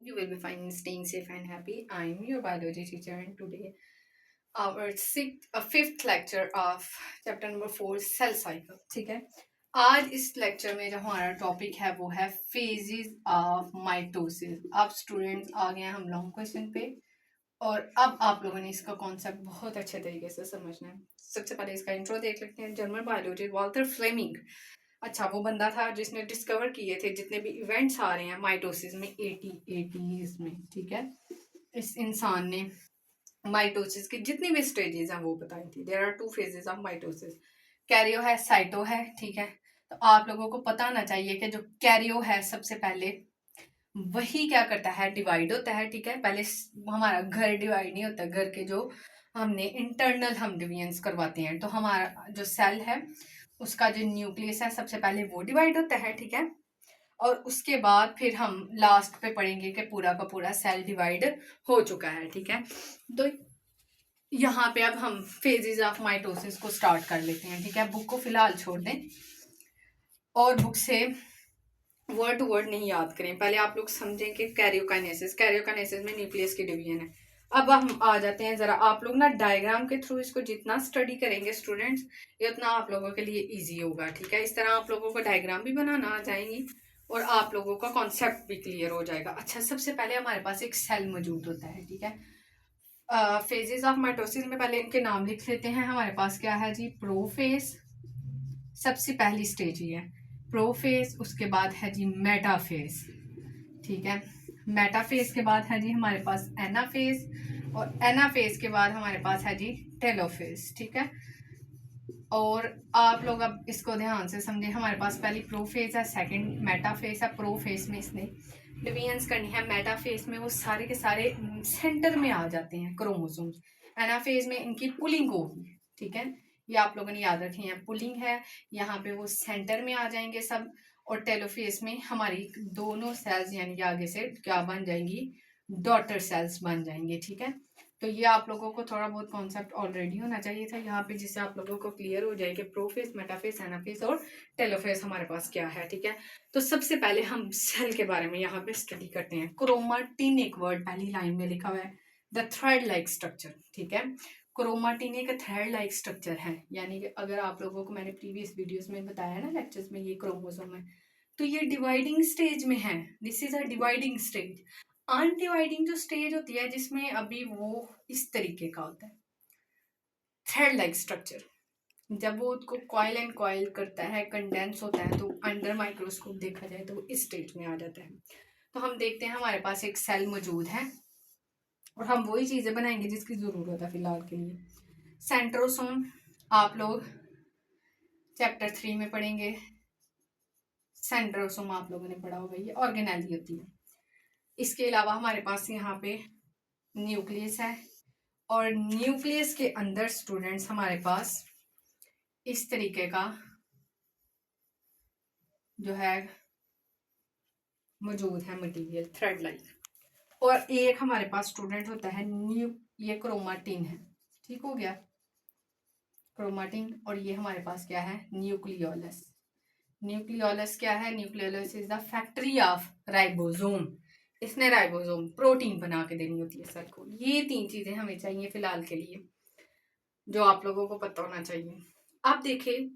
You will be fine, staying safe and happy. I'm your biology teacher, and today fifth lecture of chapter number 4 cell cycle. ठीक है. आज इस lecture में जो हमारा topic है वो है फेजेस ऑफ माइटोसिस. अब स्टूडेंट्स आ गए हैं हम लॉन्ग क्वेश्चन पे और अब आप लोगों ने इसका कॉन्सेप्ट बहुत अच्छे तरीके से समझना है. सबसे पहले इसका इंट्रो देख लेते हैं. जर्मन बायोलॉजिस्ट वॉल्टर फ्लेमिंग, अच्छा वो बंदा था जिसने डिस्कवर किए थे जितने भी इवेंट्स आ रहे हैं माइटोसिस में एटीज में. ठीक है. इस इंसान ने माइटोसिस की जितनी भी स्टेजेस हैं वो बताई थी. There are two phases of mitosis. Karyo है, साइटो है. ठीक है. तो आप लोगों को पता होना चाहिए कि जो कैरियो है सबसे पहले वही क्या करता है, डिवाइड होता है. ठीक है. पहले हमारा घर डिवाइड नहीं होता, घर के जो हमने इंटरनल हम डिवीजन्स करवाते हैं तो हमारा जो सेल है उसका जो न्यूक्लियस है सबसे पहले वो डिवाइड होता है. ठीक है. और उसके बाद फिर हम लास्ट पे पढ़ेंगे कि पूरा का पूरा सेल डिवाइड हो चुका है. ठीक है. तो यहाँ पे अब हम फेजेस ऑफ माइटोसिस को स्टार्ट कर लेते हैं. ठीक है. बुक को फिलहाल छोड़ दें और बुक से वर्ड टू वर्ड नहीं याद करें. पहले आप लोग समझें कि कैरियोकाइनेसिस में न्यूक्लियस की डिवीजन है. अब हम आ जाते हैं जरा. आप लोग ना डायग्राम के थ्रू इसको जितना स्टडी करेंगे स्टूडेंट्स ये उतना आप लोगों के लिए इजी होगा. ठीक है. इस तरह आप लोगों को डायग्राम भी बनाना आ जाएंगी और आप लोगों का कॉन्सेप्ट भी क्लियर हो जाएगा. अच्छा, सबसे पहले हमारे पास एक सेल मौजूद होता है. ठीक है. फेजेस ऑफ माइटोसिस में पहले इनके नाम लिख लेते हैं. हमारे पास क्या है जी, प्रोफेज सबसे पहली स्टेज ही है प्रोफेज. उसके बाद है जी मेटाफेज. ठीक है. मेटाफेज के बाद है जी हमारे पास एनाफेज और एनाफेज के बाद हमारे पास है जी टेलोफेज. ठीक है. और आप लोग अब इसको ध्यान से समझे. हमारे पास पहली प्रोफेज है, सेकंड मेटाफेज है. प्रोफेज में इसने डिवीजन्स करनी है. मेटाफेज में वो सारे के सारे सेंटर में आ जाते हैं क्रोमोसोम्स. एनाफेज में इनकी पुलिंग होगी. ठीक है. ये आप लोगों ने याद रखी है, पुलिंग है. यहाँ पे वो सेंटर में आ जाएंगे सब. और टेलोफेज में हमारी दोनों सेल्स यानी कि आगे से क्या बन जाएंगी, डॉटर सेल्स बन जाएंगे. ठीक है. तो ये आप लोगों को थोड़ा बहुत कॉन्सेप्ट ऑलरेडी होना चाहिए था यहाँ पे जिससे आप लोगों को क्लियर हो जाए कि प्रोफेज, मेटाफेज, एनाफेज और टेलोफेज हमारे पास क्या है. ठीक है. तो सबसे पहले हम सेल के बारे में यहाँ पे स्टडी करते हैं. क्रोमाटिन एक वर्ड पहली लाइन में लिखा हुआ है, द थ्रेड लाइक स्ट्रक्चर. ठीक है. क्रोमाटिन एक थ्रेड लाइक स्ट्रक्चर है. यानी कि अगर आप लोगों को मैंने प्रीवियस वीडियोस में बताया ना लेक्चर्स में, ये क्रोमोसोम है तो ये डिवाइडिंग स्टेज में है. This is a dividing stage. Undividing जो स्टेज होती है जिसमें अभी वो इस तरीके का होता है, थ्रेड लाइक स्ट्रक्चर. जब वो उसको कॉइल एंड कॉइल करता है, कंडेंस होता है तो अंडर माइक्रोस्कोप देखा जाए तो वो इस स्टेज में आ जाता है. तो हम देखते हैं हमारे पास एक सेल मौजूद है और हम वही चीजें बनाएंगे जिसकी जरूरत है फिलहाल के लिए. सेंट्रोसोम आप लोग चैप्टर 3 में पढ़ेंगे. सेंट्रोसोम आप लोगों ने पढ़ा होगा, ये ऑर्गेनेली होती है. इसके अलावा हमारे पास यहाँ पे न्यूक्लियस है और न्यूक्लियस के अंदर स्टूडेंट्स हमारे पास इस तरीके का जो है मौजूद है मटेरियल, थ्रेड लाइक. और एक हमारे पास स्टूडेंट होता है ये क्रोमाटिन है. ठीक हो गया, क्रोमाटिन. और ये हमारे पास क्या है, न्यूक्लियोलस. न्यूक्लियोलस क्या है, nucleolus is the factory of ribosome. इसने राइबोसोम प्रोटीन बना के देनी होती है सेल को. ये तीन चीजें हमें चाहिए फिलहाल के लिए जो आप लोगों को पता होना चाहिए. अब देखिए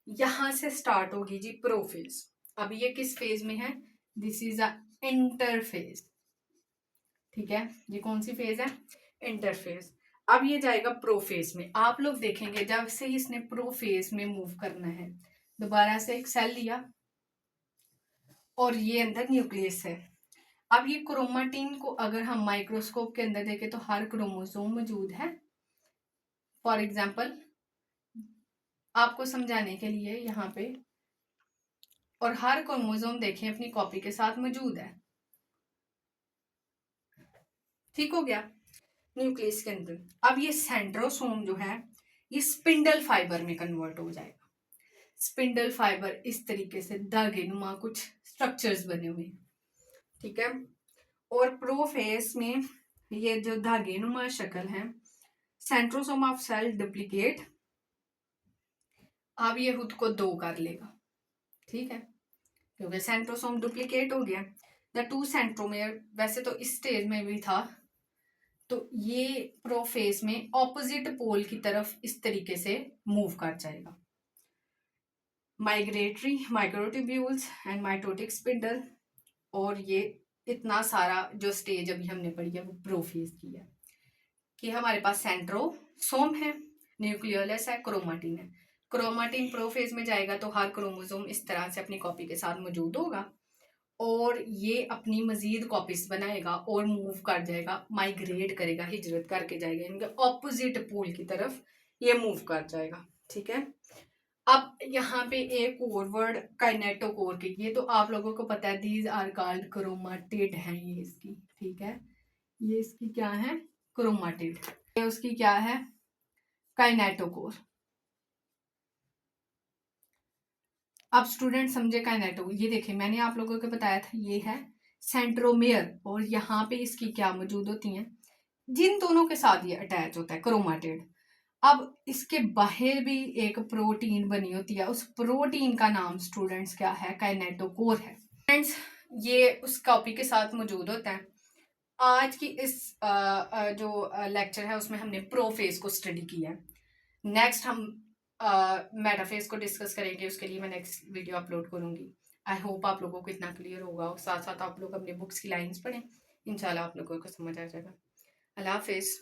यहां से स्टार्ट होगी जी प्रोफेज. अब ये किस फेज में है, दिस इज अ इंटरफेज. ठीक है. ये कौन सी फेज है, इंटरफेज. अब ये जाएगा प्रोफेज में. आप लोग देखेंगे जब से इसने प्रोफेज में मूव करना है, दोबारा से एक सेल लिया और ये अंदर न्यूक्लियस है. अब ये क्रोमाटिन को अगर हम माइक्रोस्कोप के अंदर देखें तो हर क्रोमोसोम मौजूद है. फॉर एग्जाम्पल आपको समझाने के लिए यहाँ पे, और हर क्रोमोसोम देखें अपनी कॉपी के साथ मौजूद है. ठीक हो गया, न्यूक्लियस के अंदर. अब ये सेंट्रोसोम जो है ये स्पिंडल फाइबर में कन्वर्ट हो जाएगा. स्पिंडल फाइबर इस तरीके से धागे नुमा कुछ स्ट्रक्चर्स बने हुए. ठीक है. और प्रोफेज में ये जो धागे नुमा शक्ल है, सेंट्रोसोम ऑफ सेल डुप्लीकेट. अब ये खुद को दो कर लेगा. ठीक है, क्योंकि सेंट्रोसोम डुप्लीकेट हो गया. द टू सेंट्रोमेयर वैसे तो इस स्टेज में भी था, तो ये प्रोफेज में ऑपोजिट पोल की तरफ इस तरीके से मूव कर जाएगा। Migratory microtubules and mitotic spindle, और ये इतना सारा जो स्टेज अभी हमने पढ़ी है वो प्रोफेज की है कि हमारे पास सेंट्रोसोम है, न्यूक्लियोलस है, क्रोमाटिन है। क्रोमाटिन प्रोफेज में जाएगा तो हर क्रोमोसोम इस तरह से अपनी कॉपी के साथ मौजूद होगा और ये अपनी मजीद कॉपीज बनाएगा और मूव कर जाएगा, माइग्रेट करेगा, हिजरत करके जाएगा इनके ऑपोजिट पोल की तरफ, ये मूव कर जाएगा। ठीक है, अब यहाँ पे एक और वर्ड काइनेटोकोर की, ये तो आप लोगों को पता है, दीज आर कॉल्ड क्रोमाटिड है ये इसकी। ठीक है, ये इसकी क्या है, क्रोमाटिड, ये उसकी क्या है, काइनेटोकोर। अब स्टूडेंट समझे काइनेटोकोर, ये देखिए मैंने आप लोगों को बताया था ये है सेंट्रोमेयर और यहाँ पे इसकी क्या मौजूद होती हैं, जिन दोनों के साथ ये अटैच होता है क्रोमाटिड। अब इसके बाहर भी एक प्रोटीन बनी होती है, उस प्रोटीन का नाम स्टूडेंट्स क्या है, काइनेटोकोर है। फ्रेंड्स ये उस कॉपी के साथ मौजूद होता है। आज की इस जो लेक्चर है उसमें हमने प्रोफेज को स्टडी किया है। नेक्स्ट हम मेटाफेज को डिस्कस करेंगे, उसके लिए मैं नेक्स्ट वीडियो अपलोड करूंगी। आई होप आप लोगों को इतना क्लियर होगा और साथ साथ आप लोग अपने बुक्स की लाइंस पढ़ें, इंशाल्लाह आप लोगों को समझ आ जाएगा। अल्लाह हाफिज।